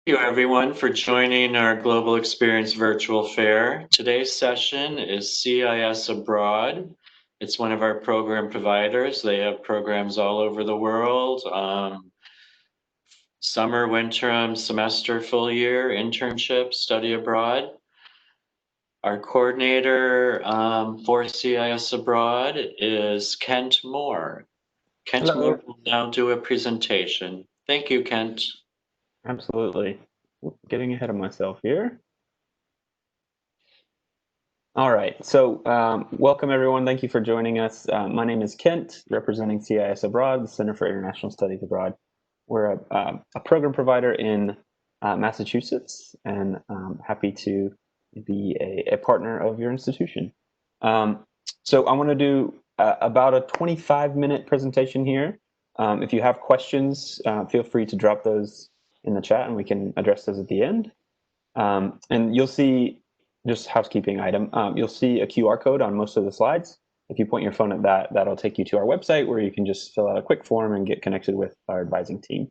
You everyone for joining our Global Experience Virtual Fair. Today's session is CIS Abroad. It's one of our program providers. They have programs all over the world. Summer, winter, semester, full year, internship, study abroad. Our coordinator for CIS Abroad is Kent Moore. Kent Hello. Moore will now do a presentation. Thank you, Kent. Absolutely. Getting ahead of myself here. All right. So welcome, everyone. Thank you for joining us. My name is Kent, representing CIS Abroad, the Center for International Studies Abroad. We're a program provider in Massachusetts, and I'm happy to be a partner of your institution. So I want to do about a 25-minute presentation here. If you have questions, feel free to drop those in the chat and we can address those at the end. And you'll see, just housekeeping item, you'll see a QR code on most of the slides. If you point your phone at that, that'll take you to our website where you can just fill out a quick form and get connected with our advising team.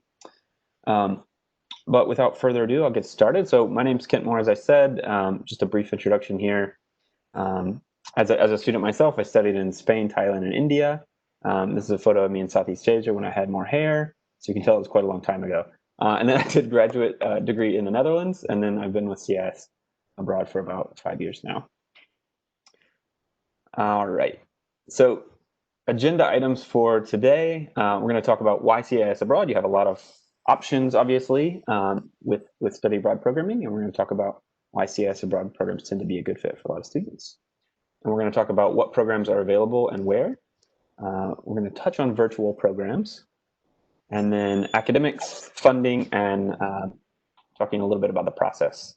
But without further ado, I'll get started. So my name's Kent Moore, as I said, just a brief introduction here. As a student myself, I studied in Spain, Thailand, and India. This is a photo of me in Southeast Asia when I had more hair. So you can tell it was quite a long time ago. And then I did graduate degree in the Netherlands, and then I've been with CIS Abroad for about 5 years now. All right. So agenda items for today, we're going to talk about why CIS Abroad. You have a lot of options, obviously, with study abroad programming, and we're going to talk about why CIS Abroad programs tend to be a good fit for a lot of students. And we're going to talk about what programs are available and where. We're going to touch on virtual programs, and then academics, funding, and talking a little bit about the process.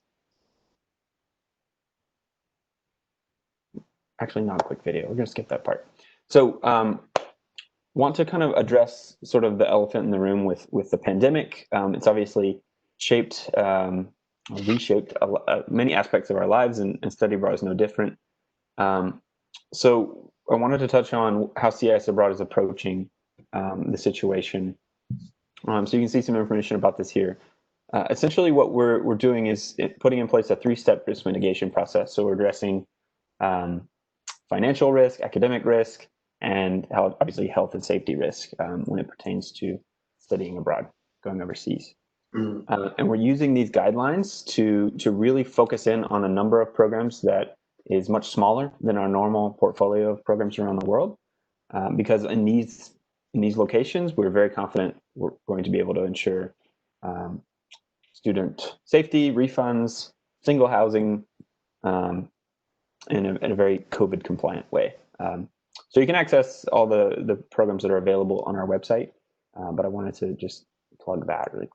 Actually, not a quick video. We're going to skip that part. So want to kind of address sort of the elephant in the room with the pandemic. It's obviously shaped, reshaped many aspects of our lives, and study abroad is no different. So I wanted to touch on how CIS Abroad is approaching the situation. So you can see some information about this here. Essentially, what we're doing is putting in place a 3-step risk mitigation process. So we're addressing financial risk, academic risk, and obviously health and safety risk when it pertains to studying abroad, going overseas. And we're using these guidelines to really focus in on a number of programs that is much smaller than our normal portfolio of programs around the world, because in these locations, we're very confident we're going to be able to ensure student safety, refunds, single housing, in a very COVID compliant way. So you can access all the programs that are available on our website, but I wanted to just plug that really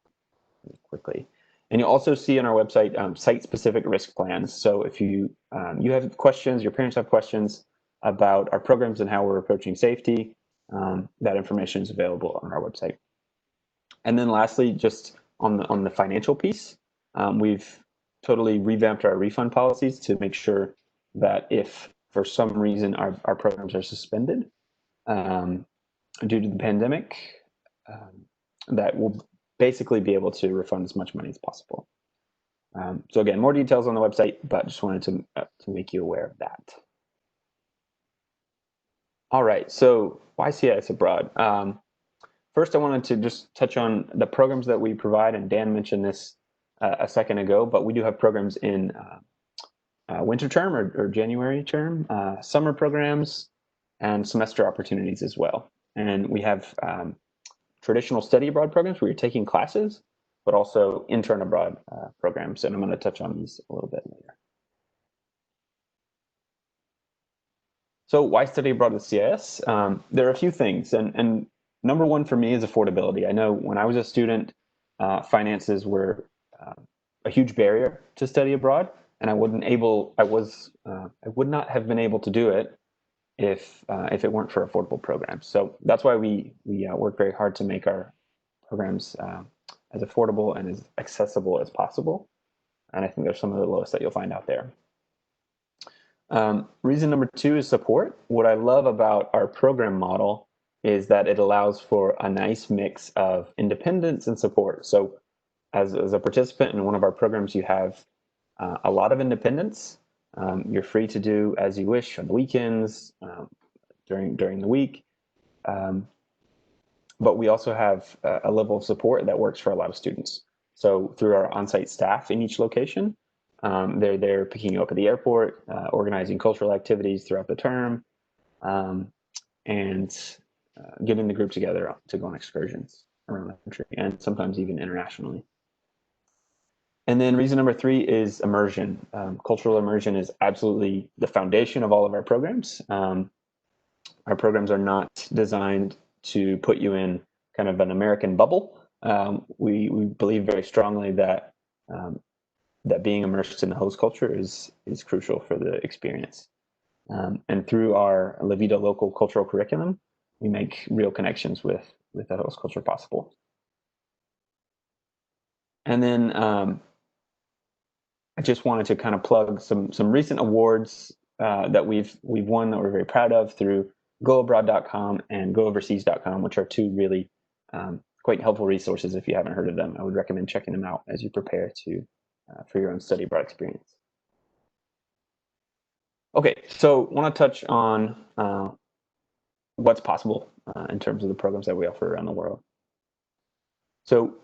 quickly. And you'll also see on our website site-specific risk plans. So if you have questions, your parents have questions about our programs and how we're approaching safety, that information is available on our website. And then lastly, just on the financial piece, we've totally revamped our refund policies to make sure that if for some reason our programs are suspended due to the pandemic, that we'll basically be able to refund as much money as possible. So again, more details on the website, but just wanted to make you aware of that. All right, so why CIS Abroad? First, I wanted to just touch on the programs that we provide, and Dan mentioned this a second ago, but we do have programs in winter term or January term, summer programs, and semester opportunities as well. And we have traditional study abroad programs where you're taking classes, but also intern abroad programs. And I'm going to touch on these a little bit later. So why study abroad with CIS? There are a few things. And number one for me is affordability. I know when I was a student, finances were a huge barrier to study abroad. And I would not have been able to do it if it weren't for affordable programs. So that's why we work very hard to make our programs as affordable and as accessible as possible. And I think they're some of the lowest that you'll find out there. Reason number two is support. What I love about our program model is that it allows for a nice mix of independence and support. So as a participant in one of our programs, you have a lot of independence. You're free to do as you wish on the weekends, during the week. But we also have a level of support that works for a lot of students. So through our on-site staff in each location, they're there picking you up at the airport, organizing cultural activities throughout the term, and getting the group together to go on excursions around the country and sometimes even internationally. And then reason number 3 is immersion. Cultural immersion is absolutely the foundation of all of our programs. Our programs are not designed to put you in kind of an American bubble. We believe very strongly that that being immersed in the host culture is crucial for the experience. And through our La Vida Local cultural curriculum, we make real connections with the host culture possible. And then I just wanted to kind of plug some recent awards that we've won that we're very proud of through goabroad.com and gooverseas.com, which are 2 really quite helpful resources. If you haven't heard of them, I would recommend checking them out as you prepare for your own study abroad experience. Okay, so I want to touch on what's possible in terms of the programs that we offer around the world. So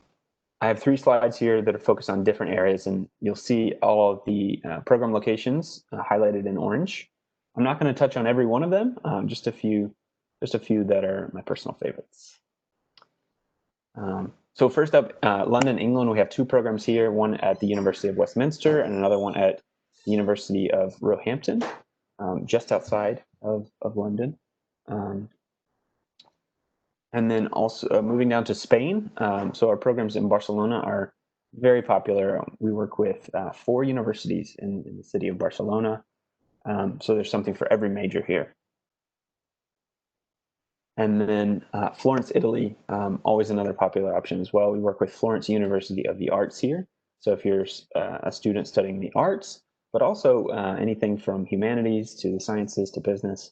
I have 3 slides here that are focused on different areas, and you'll see all of the program locations highlighted in orange. I'm not going to touch on every one of them, just a few that are my personal favorites. So first up, London, England, we have 2 programs here, one at the University of Westminster and another one at the University of Roehampton, just outside of London. And then also moving down to Spain. So our programs in Barcelona are very popular. We work with 4 universities in the city of Barcelona. So there's something for every major here. And then Florence, Italy, always another popular option as well. We work with Florence University of the Arts here. So if you're a student studying the arts, but also anything from humanities to the sciences to business,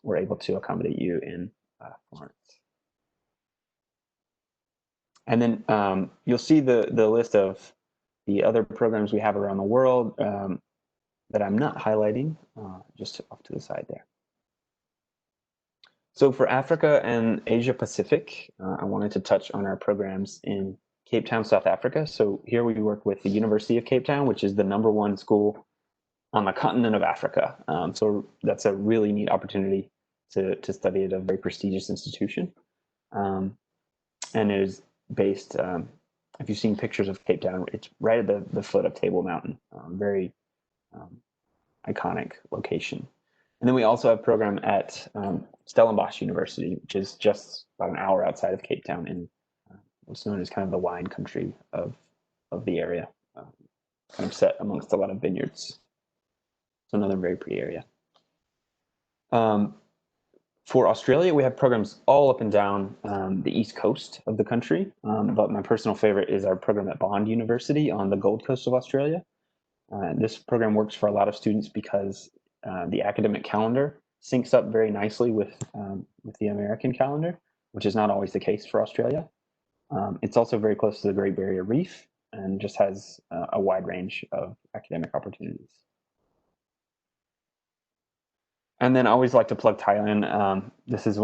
we're able to accommodate you in Florence. And then you'll see the list of the other programs we have around the world that I'm not highlighting, just off to the side there. So for Africa and Asia Pacific, I wanted to touch on our programs in Cape Town, South Africa. So here we work with the University of Cape Town, which is the #1 school on the continent of Africa. So that's a really neat opportunity to study at a very prestigious institution. And it is based, if you've seen pictures of Cape Town, it's right at the foot of Table Mountain, very iconic location. And then we also have a program at Stellenbosch University, which is just about an hour outside of Cape Town in what's known as kind of the wine country of the area, kind of set amongst a lot of vineyards. So another very pretty area. For Australia, we have programs all up and down the east coast of the country, but my personal favorite is our program at Bond University on the Gold Coast of Australia. This program works for a lot of students because the academic calendar syncs up very nicely with the American calendar, which is not always the case for Australia. It's also very close to the Great Barrier Reef and just has a wide range of academic opportunities. And then I always like to plug Thailand. This is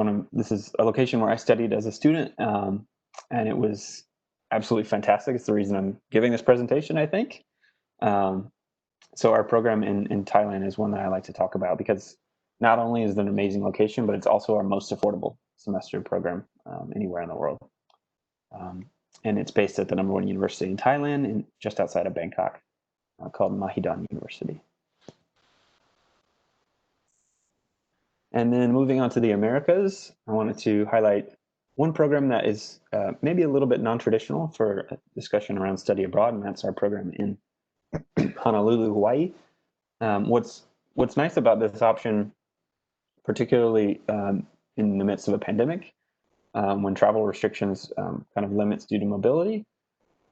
a location where I studied as a student, and it was absolutely fantastic. It's the reason I'm giving this presentation, I think. So our program in Thailand is one that I like to talk about because not only is it an amazing location, but it's also our most affordable semester program anywhere in the world. And it's based at the #1 university in Thailand, just outside of Bangkok, called Mahidol University. And then moving on to the Americas, I wanted to highlight one program that is maybe a little bit non-traditional for a discussion around study abroad, and that's our program in Honolulu, Hawaii. What's nice about this option, particularly in the midst of a pandemic, when travel restrictions kind of limit student mobility,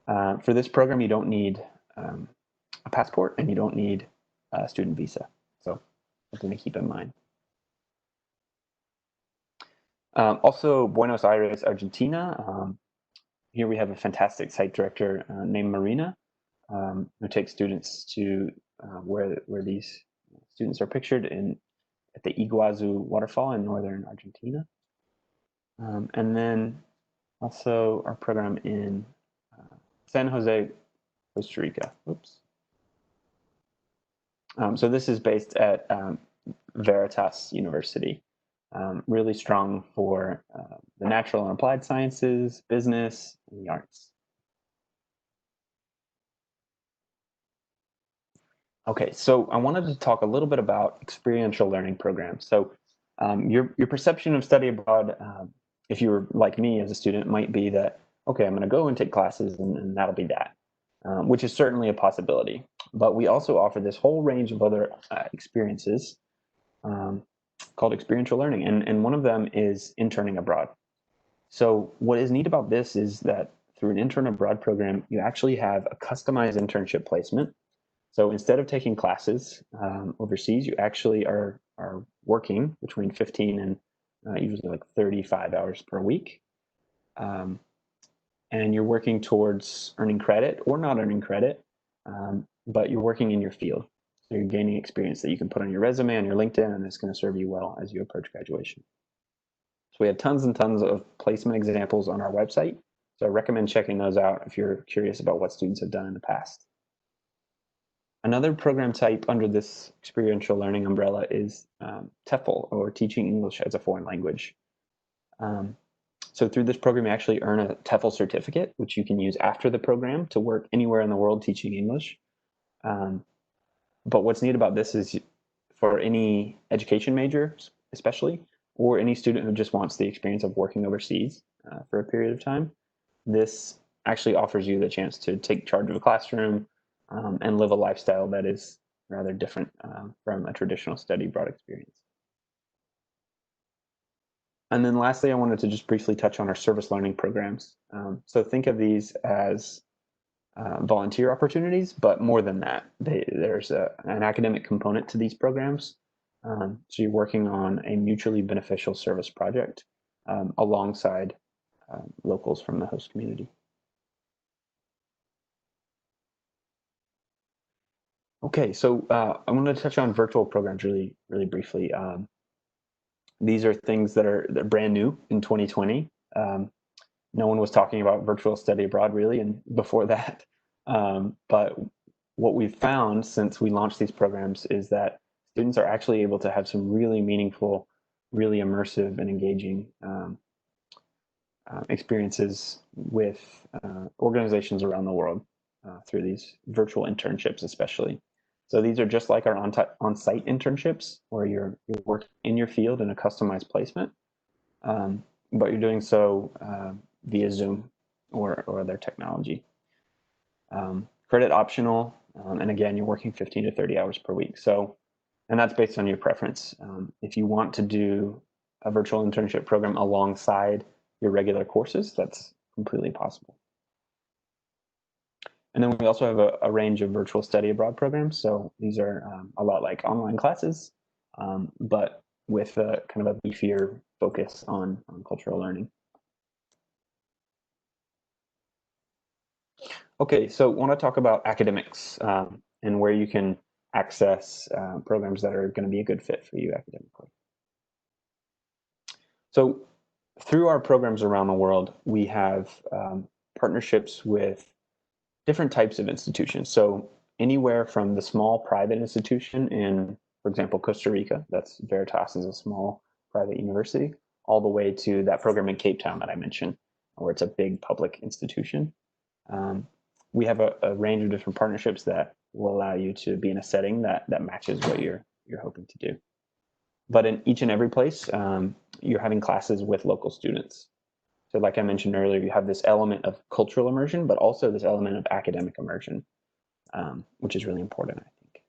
for this program you don't need a passport and you don't need a student visa. So something to keep in mind. Also, Buenos Aires, Argentina. here we have a fantastic site director named Marina, who takes students to where these students are pictured at the Iguazu waterfall in northern Argentina. And then also our program in San Jose, Costa Rica. Oops. So this is based at Veritas University. Really strong for the natural and applied sciences, business, and the arts. Okay, so I wanted to talk a little bit about experiential learning programs. So your perception of study abroad, if you were like me as a student, might be that, okay, I'm going to go and take classes and that'll be that, which is certainly a possibility. But we also offer this whole range of other experiences called experiential learning, and one of them is interning abroad. So what is neat about this is that through an intern abroad program, you actually have a customized internship placement. So instead of taking classes overseas, you actually are working between 15 and usually like 35 hours per week. And you're working towards earning credit or not earning credit, but you're working in your field. So you're gaining experience that you can put on your resume, on your LinkedIn, and it's going to serve you well as you approach graduation. So we have tons and tons of placement examples on our website. So I recommend checking those out if you're curious about what students have done in the past. Another program type under this experiential learning umbrella is TEFL, or Teaching English as a Foreign Language. So through this program, you actually earn a TEFL certificate, which you can use after the program to work anywhere in the world teaching English. But what's neat about this is for any education major, especially, or any student who just wants the experience of working overseas for a period of time, this actually offers you the chance to take charge of a classroom and live a lifestyle that is rather different from a traditional study abroad experience. And then lastly, I wanted to just briefly touch on our service learning programs. So think of these as volunteer opportunities, but more than that, there's an academic component to these programs. So you're working on a mutually beneficial service project alongside locals from the host community. Okay, so I want to touch on virtual programs really briefly. These are things that are brand new in 2020. No one was talking about virtual study abroad really, and before that. But what we've found since we launched these programs is that students are actually able to have some really meaningful, really immersive and engaging experiences with organizations around the world through these virtual internships especially. So these are just like our on-site internships where you're working in your field in a customized placement, but you're doing so via Zoom or other technology. Credit optional, and again, you're working 15 to 30 hours per week. So, and that's based on your preference. If you want to do a virtual internship program alongside your regular courses, that's completely possible. And then we also have a range of virtual study abroad programs. So these are a lot like online classes, but with a kind of a beefier focus on cultural learning. Okay, so I want to talk about academics and where you can access programs that are going to be a good fit for you academically. So through our programs around the world, we have partnerships with different types of institutions. So anywhere from the small private institution in, for example, Costa Rica, that's Veritas is a small private university, all the way to that program in Cape Town that I mentioned, where it's a big public institution. We have a range of different partnerships that will allow you to be in a setting that matches what you're hoping to do. But in each and every place, you're having classes with local students. So like I mentioned earlier, you have this element of cultural immersion, but also this element of academic immersion, which is really important, I think.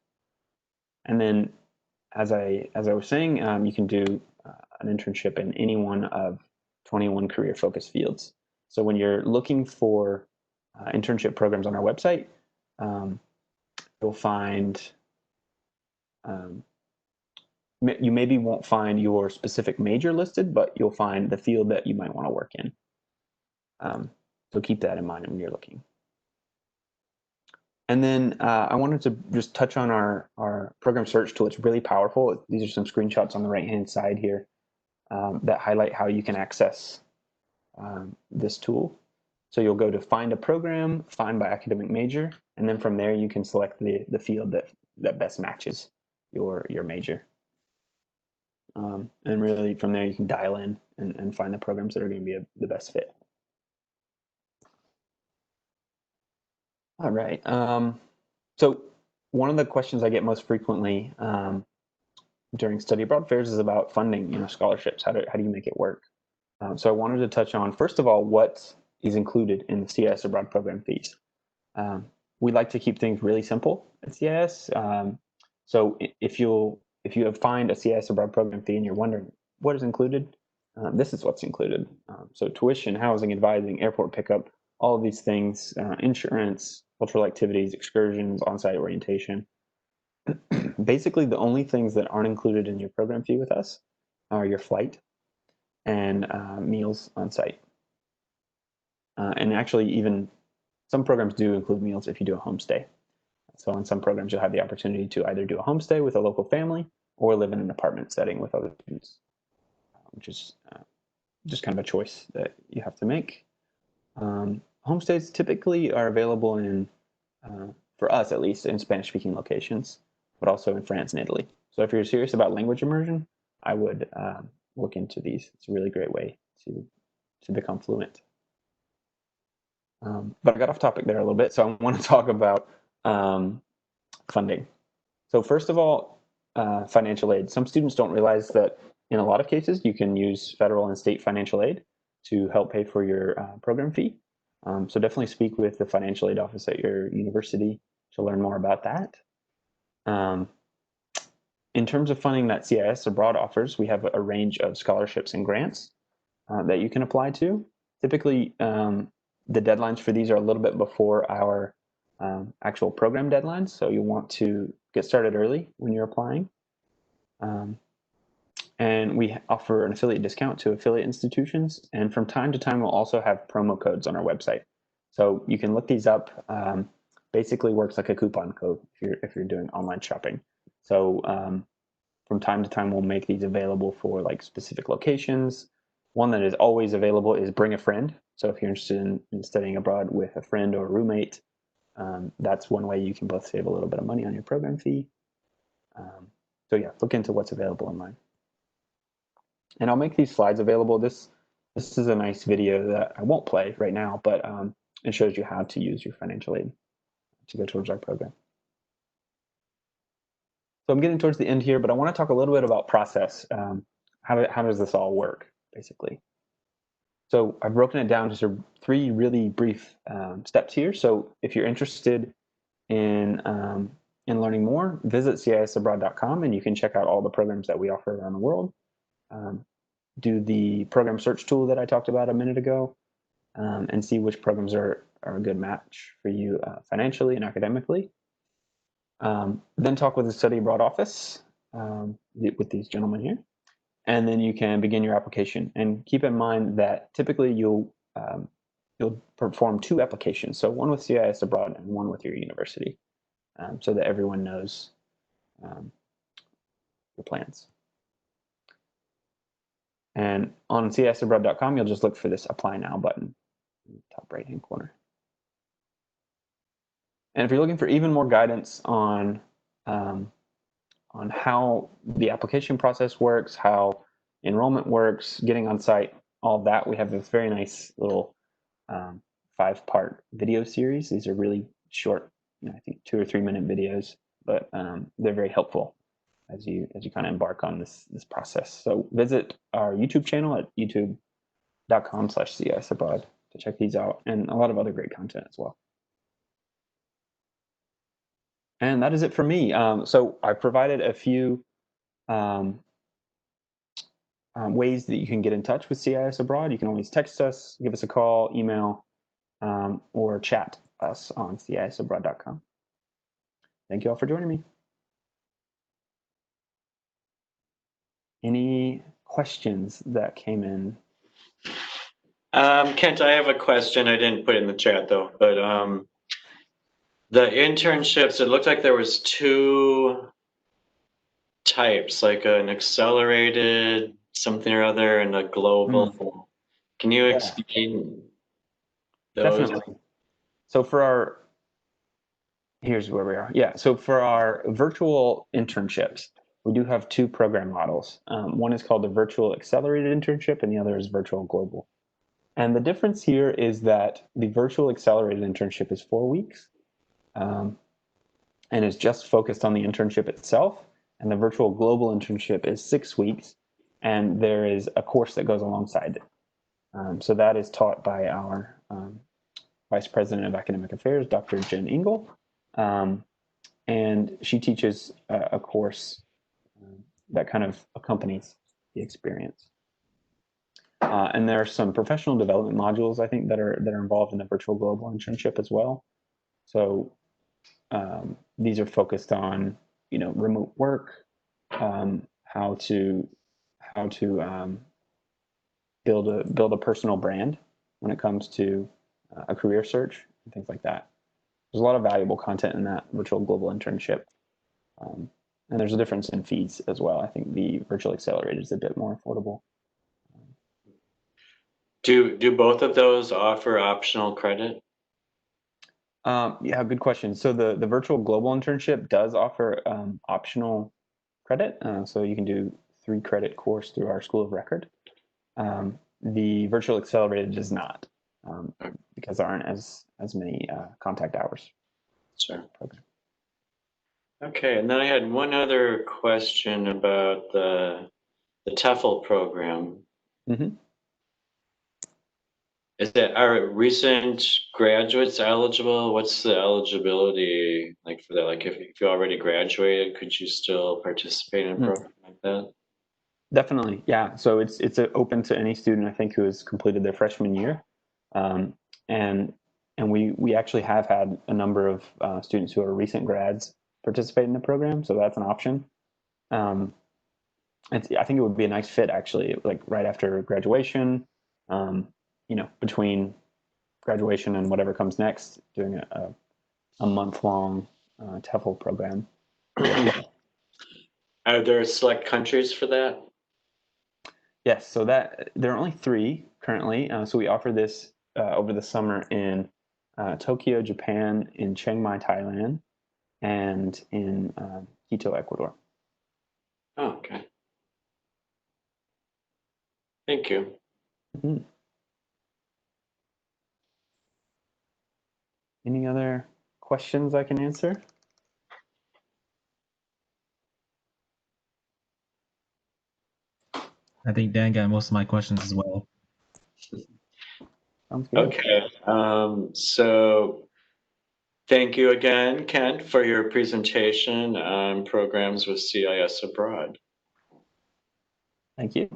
And then, as I was saying, you can do an internship in any one of 21 career-focused fields. So when you're looking for internship programs on our website, you'll find you maybe won't find your specific major listed, but you'll find the field that you might want to work in. So keep that in mind when you're looking. And then I wanted to just touch on our program search tool. It's really powerful. These are some screenshots on the right-hand side here that highlight how you can access this tool. So you'll go to find a program, find by academic major, and then from there you can select the field that best matches your major. And really from there you can dial in and find the programs that are going to be the best fit. All right. So one of the questions I get most frequently during study abroad fairs is about funding, scholarships. How do you make it work? So I wanted to touch on, first of all, what is included in the CIS Abroad program fees. We like to keep things really simple at CIS. So if you find a CIS Abroad program fee and you're wondering what is included, this is what's included. So tuition, housing, advising, airport pickup, all of these things, insurance, cultural activities, excursions, on-site orientation. Basically, the only things that aren't included in your program fee with us are your flight and meals on site. And actually, even some programs do include meals if you do a homestay. So in some programs, you'll have the opportunity to either do a homestay with a local family or live in an apartment setting with other students, which is just kind of a choice that you have to make. Homestays typically are available in, for us at least, in Spanish-speaking locations, but also in France and Italy. So if you're serious about language immersion, I would look into these. It's a really great way to become fluent. But I got off topic there a little bit, so I want to talk about funding. So first of all, financial aid. Some students don't realize that in a lot of cases, you can use federal and state financial aid to help pay for your program fee. So definitely speak with the financial aid office at your university to learn more about that. In terms of funding that CIS Abroad offers, we have a range of scholarships and grants that you can apply to. Typically, the deadlines for these are a little bit before our actual program deadlines, so you want to get started early when you're applying. And we offer an affiliate discount to affiliate institutions, and from time to time we'll also have promo codes on our website. So you can look these up. Basically works like a coupon code if you're doing online shopping. So from time to time we'll make these available for like specific locations. One that is always available is bring a friend. So if you're interested in studying abroad with a friend or a roommate, that's one way you can both save a little bit of money on your program fee. So yeah, look into what's available online. And I'll make these slides available. This is a nice video that I won't play right now, but it shows you how to use your financial aid to go towards our program. So I'm getting towards the end here, but I want to talk a little bit about process. How does this all work, basically? So I've broken it down to sort of 3 really brief steps here. So if you're interested in learning more, visit CISabroad.com and you can check out all the programs that we offer around the world. Do the program search tool that I talked about a minute ago and see which programs are a good match for you financially and academically. Then talk with the study abroad office with these gentlemen here. And then you can begin your application. And keep in mind that typically you'll perform 2 applications. So one with CIS Abroad and one with your university so that everyone knows your plans. And on CISabroad.com, you'll just look for this Apply Now button in the top right-hand corner. And if you're looking for even more guidance on how the application process works, how enrollment works, getting on site, all of that, we have this very nice little 5-part video series. These are really short, I think 2 or 3 minute videos, but they're very helpful as you kind of embark on this process. So visit our YouTube channel at youtube.com/CISabroad to check these out, and a lot of other great content as well. And that is it for me. So I provided a few ways that you can get in touch with CIS Abroad. You can always text us, give us a call, email, or chat us on CISabroad.com. Thank you all for joining me. Any questions that came in? Kent, I have a question. I didn't put it in the chat though, but the internships, it looked like there was two types, like an accelerated something or other and a global. Can you Yeah. explain those? Definitely. So here's where we are. Yeah. So for our virtual internships, we do have two program models. One is called the Virtual Accelerated Internship, and the other is Virtual Global. And the difference here is that the Virtual Accelerated Internship is 4 weeks, and is just focused on the internship itself. And the Virtual Global Internship is 6 weeks, and there is a course that goes alongside it. So that is taught by our Vice President of Academic Affairs, Dr. Jen Engel. And she teaches a course that kind of accompanies the experience. And there are some professional development modules, I think, that are involved in the Virtual Global Internship as well. So these are focused on, remote work, how to build a personal brand when it comes to a career search and things like that. There's a lot of valuable content in that Virtual Global Internship. And there's a difference in fees as well. I think the Virtual Accelerated is a bit more affordable. Do both of those offer optional credit? Yeah, good question. So the Virtual Global Internship does offer optional credit. So you can do 3-credit course through our School of Record. The Virtual Accelerated does not, because there aren't as many contact hours. Sure. Okay, and then I had one other question about the TEFL program. Mm-hmm. Are recent graduates eligible? What's the eligibility like for that? Like if you already graduated, could you still participate in a program like that? Definitely, yeah. So it's open to any student, I think, who has completed their freshman year, and we actually have had a number of students who are recent grads participate in the program. So that's an option. I think it would be a nice fit, actually, like right after graduation, between graduation and whatever comes next, doing a month-long TEFL program. Are there select countries for that? Yes, so that there are only 3 currently. So we offer this over the summer in Tokyo, Japan, in Chiang Mai, Thailand, and in Quito, Ecuador. Oh, okay. Thank you. Mm-hmm. Any other questions I can answer? I think Dan got most of my questions as well. Sounds good. Okay. So thank you again, Kent, for your presentation on programs with CIS Abroad. Thank you.